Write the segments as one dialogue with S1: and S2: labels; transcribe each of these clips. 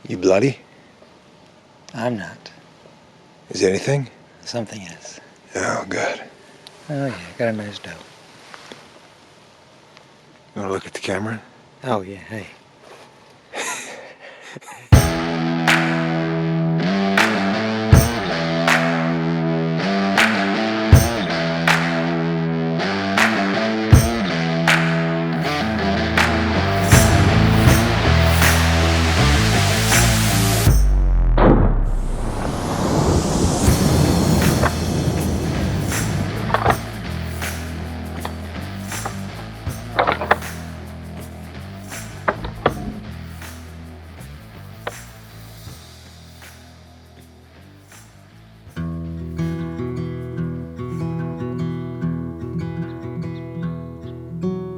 S1: You bloody?
S2: I'm not.
S1: Is anything?
S2: Something is.
S1: Oh, good.
S2: Oh yeah, got a nice doe.
S1: You want to look at the camera?
S2: Oh yeah, hey.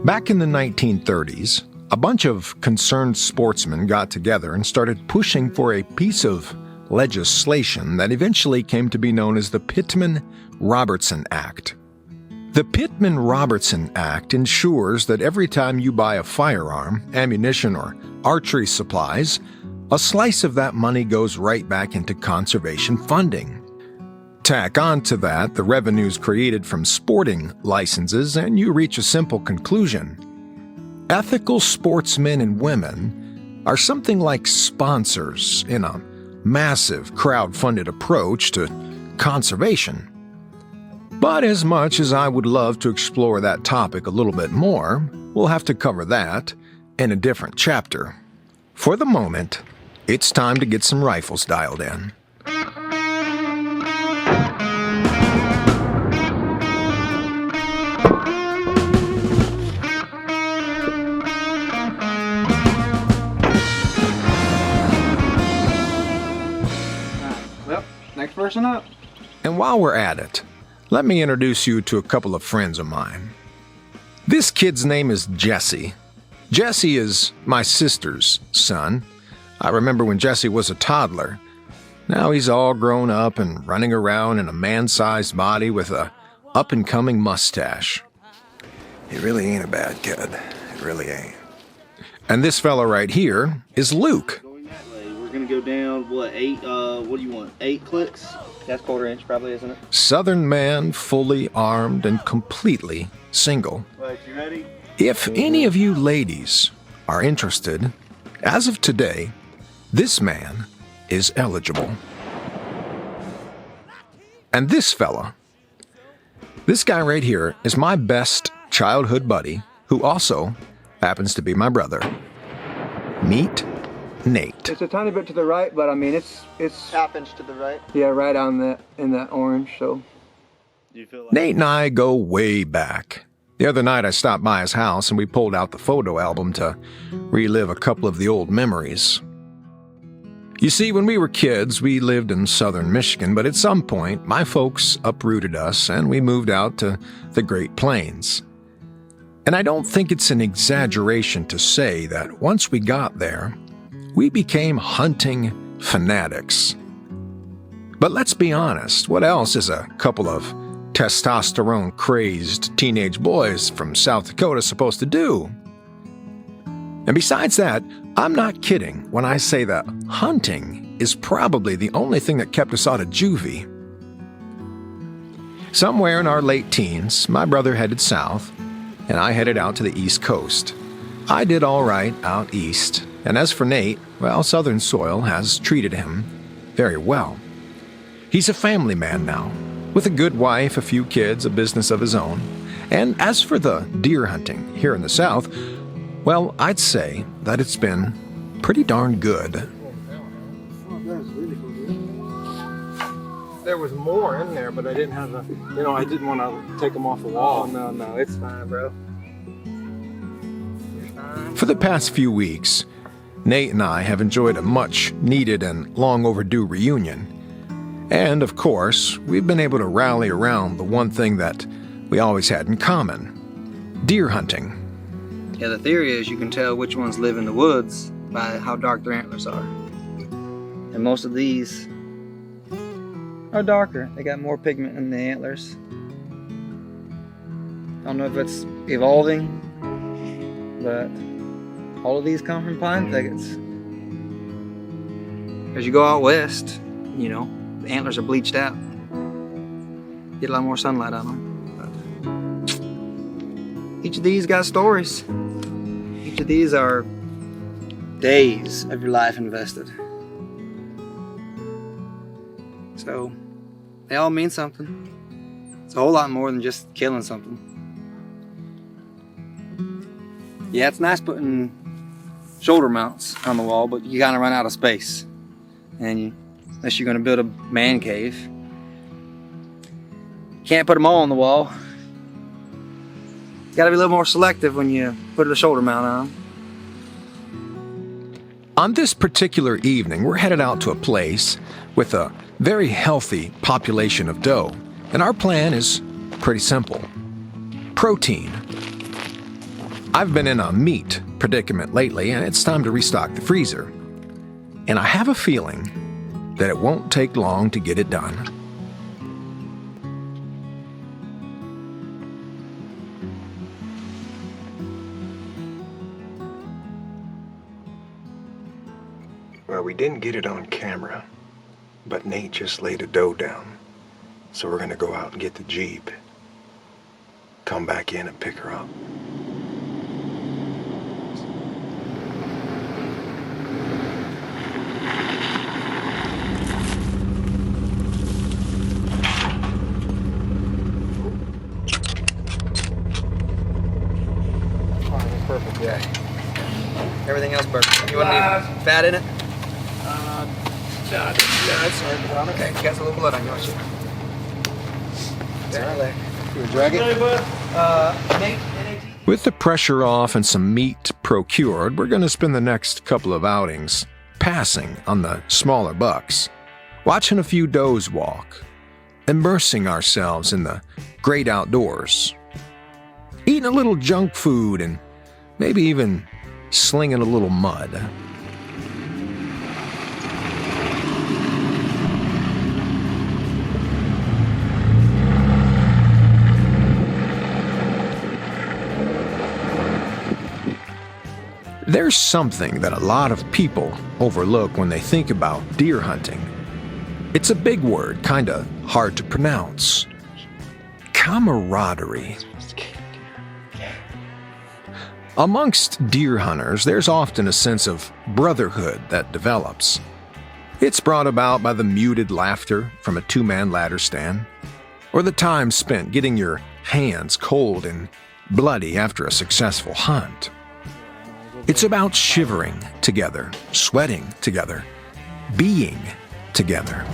S3: Back in the 1930s, a bunch of concerned sportsmen got together and started pushing for a piece of legislation that eventually came to be known as the Pittman-Robertson Act. The Pittman-Robertson Act ensures that every time you buy a firearm, ammunition, or archery supplies, a slice of that money goes right back into conservation funding. Tack on to that the revenues created from sporting licenses, and you reach a simple conclusion. Ethical sportsmen and women are something like sponsors in a massive crowd-funded approach to conservation. But as much as I would love to explore that topic a little bit more, we'll have to cover that in a different chapter. For the moment, it's time to get some rifles dialed in.
S4: Well, next person up.
S3: And while we're at it, let me introduce you to a couple of friends of mine. This kid's name is Jesse. Jesse is my sister's son. I remember when Jesse was a toddler. Now he's all grown up and running around in a man-sized body with a up-and-coming mustache.
S1: He really ain't a bad kid. It really ain't.
S3: And this fella right here is Luke.
S4: Going that way. We're gonna go down, what, 8, what do you want, 8 clicks? That's 1/4 inch probably, isn't it?
S3: Southern man, fully armed and completely single.
S4: Right, you ready?
S3: If any of you ladies are interested, as of today, this man is eligible. And this fella, this guy right here is my best childhood buddy, who also happens to be my brother. Meet Nate.
S5: It's a tiny bit to the right, but I mean it's
S6: half inch to the right.
S5: yeah, right on that in that orange. So
S4: Do you feel like
S3: Nate and I go way back. The other night I stopped by his house and we pulled out the photo album to relive a couple of the old memories. You see, when we were kids, we lived in southern Michigan, but at some point, my folks uprooted us and we moved out to the Great Plains. And I don't think it's an exaggeration to say that once we got there, we became hunting fanatics. But let's be honest, what else is a couple of testosterone-crazed teenage boys from South Dakota supposed to do? And besides that, I'm not kidding when I say that hunting is probably the only thing that kept us out of juvie. Somewhere in our late teens, my brother headed south, and I headed out to the East Coast. I did all right out east, and as for Nate, well, southern soil has treated him very well. He's a family man now, with a good wife, a few kids, a business of his own. And as for the deer hunting here in the South, well, I'd say that it's been pretty darn good.
S5: there was more in there, but I didn't have a, I didn't want to take them off the wall. Oh, no, it's fine, bro.
S3: For the past few weeks, Nate and I have enjoyed a much-needed and long-overdue reunion. And, of course, we've been able to rally around the one thing that we always had in common: deer hunting.
S2: Yeah, the theory is you can tell which ones live in the woods by how dark their antlers are. And most of these are darker. They got more pigment in the antlers. I don't know if it's evolving, but all of these come from pine thickets. As you go out west, you know, the antlers are bleached out. Get a lot more sunlight on them. But each of these got stories. Each of these are days of your life invested. So they all mean something. It's a whole lot more than just killing something. Yeah, it's nice putting shoulder mounts on the wall, but you kind of run out of space. And unless you're going to build a man cave, you can't put them all on the wall. You got to be a little more selective when you put a shoulder mount on.
S3: On this particular evening, we're headed out to a place with a very healthy population of doe, and our plan is pretty simple. Protein. I've been in a meat predicament lately, and it's time to restock the freezer. And I have a feeling that it won't take long to get it done.
S1: Well, we didn't get it on camera, but Nate just laid a doe down. So we're gonna go out and get the Jeep, come back in and pick her up.
S2: Perfect, yeah. Everything else perfect. You want any fat in it?
S5: No, it's hard.
S2: Okay, you got a little blood on your shit. There.
S1: You drag it?
S2: Nate,
S3: With the pressure off and some meat procured, we're going to spend the next couple of outings passing on the smaller bucks, watching a few does walk, immersing ourselves in the great outdoors, eating a little junk food, and maybe even slinging a little mud. There's something that a lot of people overlook when they think about deer hunting. It's a big word, kinda hard to pronounce. Camaraderie. Amongst deer hunters, there's often a sense of brotherhood that develops. It's brought about by the muted laughter from a two-man ladder stand, or the time spent getting your hands cold and bloody after a successful hunt. It's about shivering together, sweating together, being together.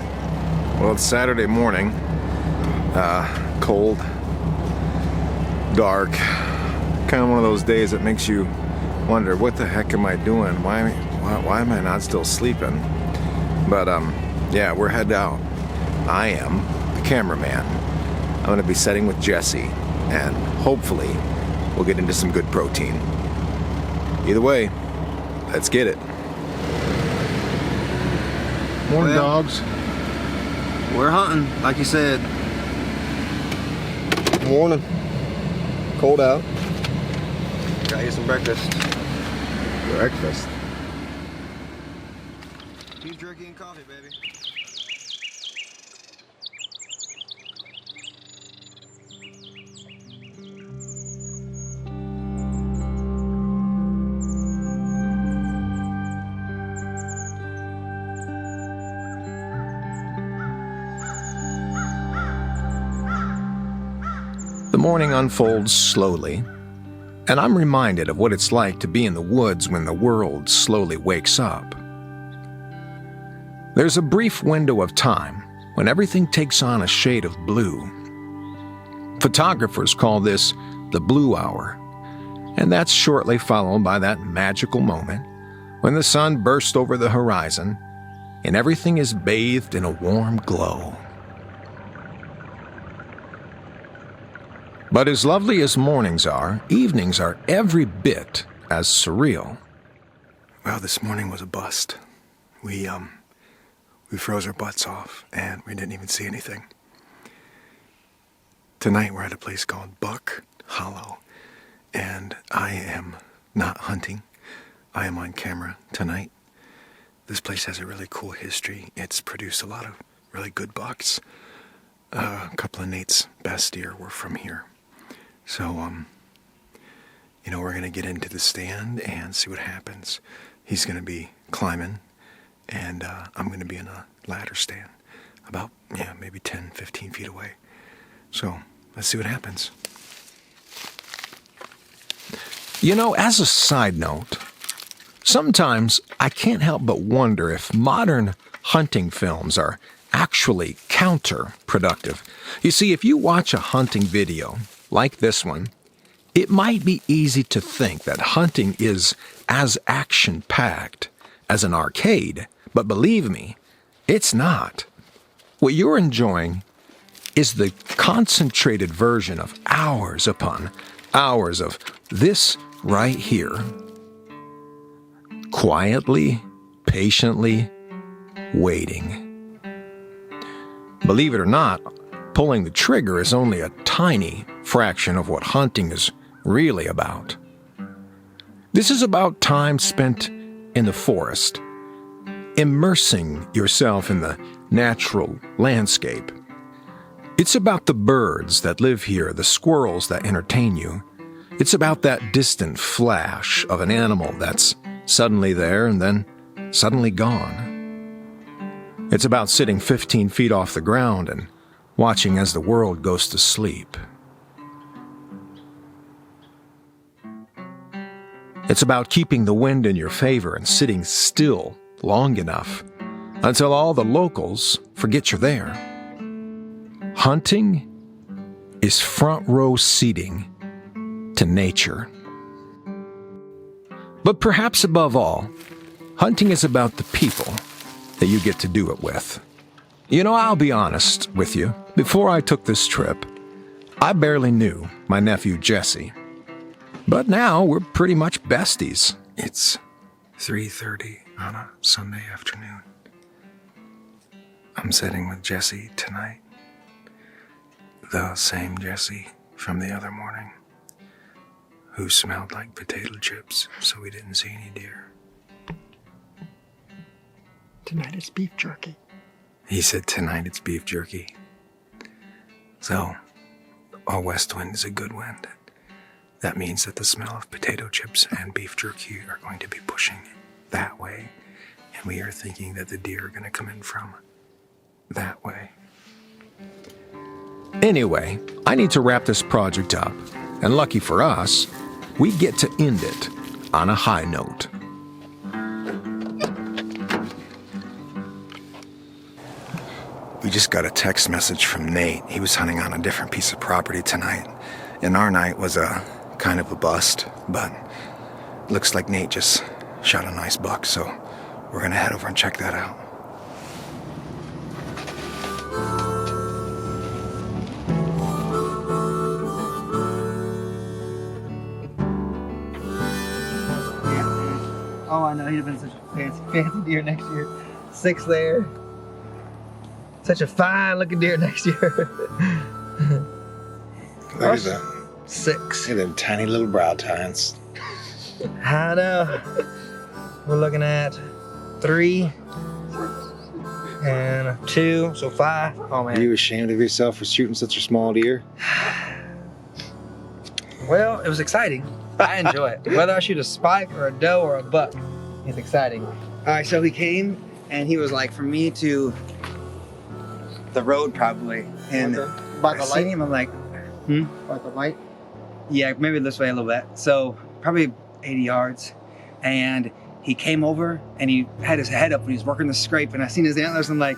S1: Well, it's Saturday morning. Cold, dark. Kind of one of those days that makes you wonder, what the heck am I doing? Why am I not still sleeping? But yeah, we're headed out. I am the cameraman. I'm gonna be setting with Jesse, and hopefully we'll get into some good protein. Either way, let's get it.
S3: Morning,
S2: Well,
S3: dogs.
S2: we're hunting, like you said.
S1: Morning. Cold out.
S2: Gotta get some breakfast.
S1: Breakfast.
S2: Beef jerky and coffee, baby.
S3: The morning unfolds slowly, and I'm reminded of what it's like to be in the woods when the world slowly wakes up. There's a brief window of time when everything takes on a shade of blue. Photographers call this the blue hour, and that's shortly followed by that magical moment when the sun bursts over the horizon and everything is bathed in a warm glow. But as lovely as mornings are, evenings are every bit as surreal.
S1: Well, this morning was a bust. We froze our butts off, and we didn't even see anything. Tonight we're at a place called Buck Hollow, and I am not hunting. I am on camera tonight. this place has a really cool history. It's produced a lot of really good bucks. A couple of Nate's best deer were from here. So, you know, we're going to get into the stand and see what happens. He's going to be climbing, and I'm going to be in a ladder stand about, maybe 10, 15 feet away. So, let's see what happens.
S3: You know, as a side note, sometimes I can't help but wonder if modern hunting films are actually counterproductive. You see, if you watch a hunting video like this one, it might be easy to think that hunting is as action-packed as an arcade, but believe me, it's not. What you're enjoying is the concentrated version of hours upon hours of this right here. Quietly, patiently, waiting. Believe it or not, pulling the trigger is only a tiny fraction of what hunting is really about. This is about time spent in the forest, immersing yourself in the natural landscape. It's about the birds that live here, the squirrels that entertain you. It's about that distant flash of an animal that's suddenly there and then suddenly gone. It's about sitting 15 feet off the ground and watching as the world goes to sleep. It's about keeping the wind in your favor and sitting still long enough until all the locals forget you're there. Hunting is front row seating to nature. But perhaps above all, hunting is about the people that you get to do it with. You know, I'll be honest with you. Before I took this trip, I barely knew my nephew Jesse. But now we're pretty much besties.
S1: It's 3:30 on a Sunday afternoon. I'm sitting with Jesse tonight. The same Jesse from the other morning, who smelled like potato chips, so we didn't see any deer.
S6: Tonight it's beef jerky.
S1: He said tonight it's beef jerky. So, a west wind is a good wind. That means that the smell of potato chips and beef jerky are going to be pushing that way, and we are thinking that the deer are going to come in from that way.
S3: Anyway, I need to wrap this project up, and lucky for us, we get to end it on a high note.
S1: We just got a text message from Nate. He was hunting on a different piece of property tonight, and our night was a kind of a bust, but looks like Nate just shot a nice buck, so we're gonna head over and check that out.
S2: Oh, I know, he'd have been such a fancy deer next year. 6 there. Such a fine looking deer next year.
S1: Look at that.
S2: 6.
S1: Look at them tiny little brow tines.
S2: I know. We're looking at 3 and 2, so 5. Oh man.
S1: Are you ashamed of yourself for shooting such a small deer?
S2: Well, it was exciting. I enjoy it. Whether I shoot a spike or a doe or a buck, it's exciting. All right, so he came and he was like, from me to the road probably, and
S6: By
S2: I
S6: the
S2: seen
S6: light?
S2: him. I'm like,
S6: By the light?
S2: yeah, maybe this way a little bit. So probably 80 yards, and he came over and he had his head up when he was working the scrape, and I seen his antlers. And I'm like,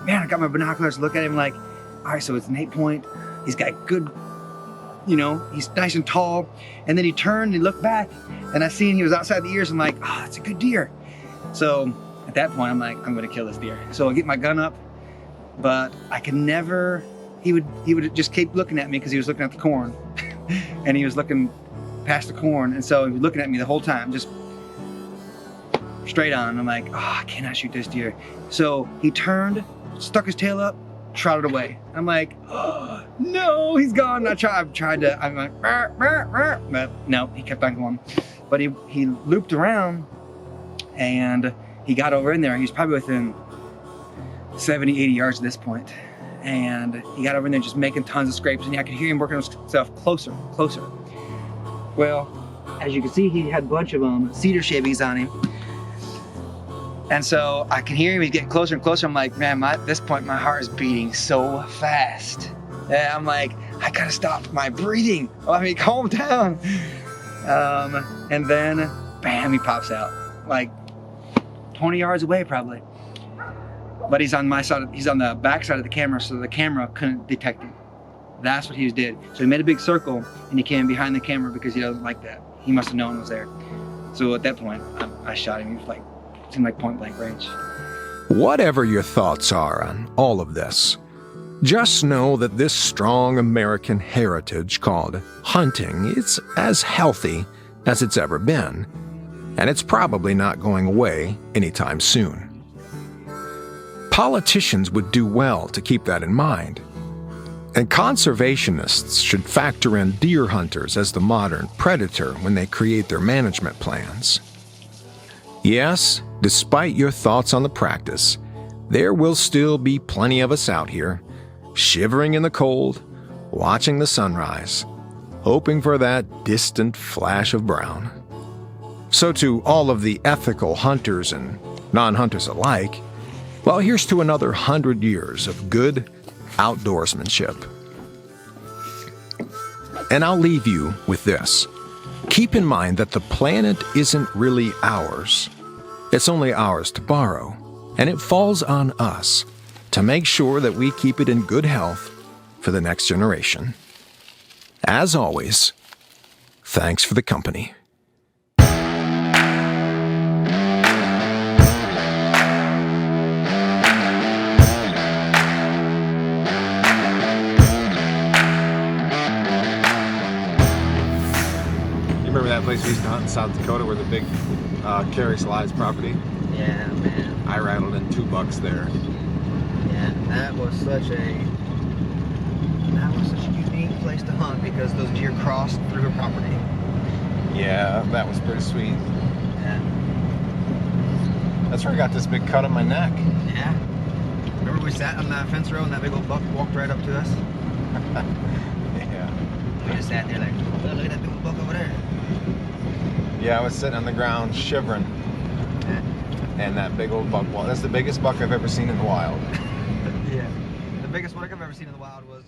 S2: man, I got my binoculars to look at him. Like, all right, so it's an 8-point. He's got good, you know, he's nice and tall. And then he turned and looked back, and I seen he was outside the ears. I'm like, oh, that's a good deer. So at that point, I'm like, I'm gonna kill this deer. So I get my gun up, but I could never. He would just keep looking at me because he was looking at the corn, and he was looking past the corn, and so he was looking at me the whole time, just straight on. I'm like, oh, I cannot shoot this deer. So he turned, stuck his tail up, trotted away. I'm like, oh, no, he's gone. I'm like, "Rah, rah, rah," but no, he kept on going. But he looped around, and he got over in there. He was probably within 70, 80 yards at this point. And he got over in there just making tons of scrapes, and I could hear him working himself closer, closer. Well, as you can see, he had a bunch of cedar shavings on him. And so I can hear him, he's getting closer and closer. I'm like, man, at this point, my heart is beating so fast. And I'm like, I gotta stop my breathing. I mean, calm down. And then, bam, he pops out. Like 20 yards away, probably. But he's on my side, he's on the back side of the camera, so the camera couldn't detect him. That's what he did. So he made a big circle, and he came behind the camera because he doesn't like that. He must have known it was there. So at that point, I shot him. It seemed like point blank range.
S3: Whatever your thoughts are on all of this, just know that this strong American heritage called hunting is as healthy as it's ever been, and it's probably not going away anytime soon. Politicians would do well to keep that in mind, and conservationists should factor in deer hunters as the modern predator when they create their management plans. Yes, despite your thoughts on the practice, there will still be plenty of us out here, shivering in the cold, watching the sunrise, hoping for that distant flash of brown. So to all of the ethical hunters and non-hunters alike, well, here's to another 100 years of good outdoorsmanship. And I'll leave you with this. Keep in mind that the planet isn't really ours. It's only ours to borrow, and it falls on us to make sure that we keep it in good health for the next generation. As always, thanks for the company.
S1: Remember that place we used to hunt in South Dakota where the big Carrie Slides property?
S2: Yeah, man.
S1: I rattled in $2 there.
S2: Yeah, that was such a unique place to hunt because those deer crossed through her property.
S1: Yeah, that was pretty sweet.
S2: Yeah.
S1: That's where I got this big cut on my neck.
S2: Yeah. Remember we sat on that fence row and that big old buck walked right up to us?
S1: Yeah.
S2: We just sat there like, oh, look at that big old buck over there.
S1: Yeah, I was sitting on the ground shivering.
S2: Yeah.
S1: And that big old buck, well, that's the biggest buck I've ever seen in the wild.
S2: Yeah. The biggest buck I've ever seen in the wild was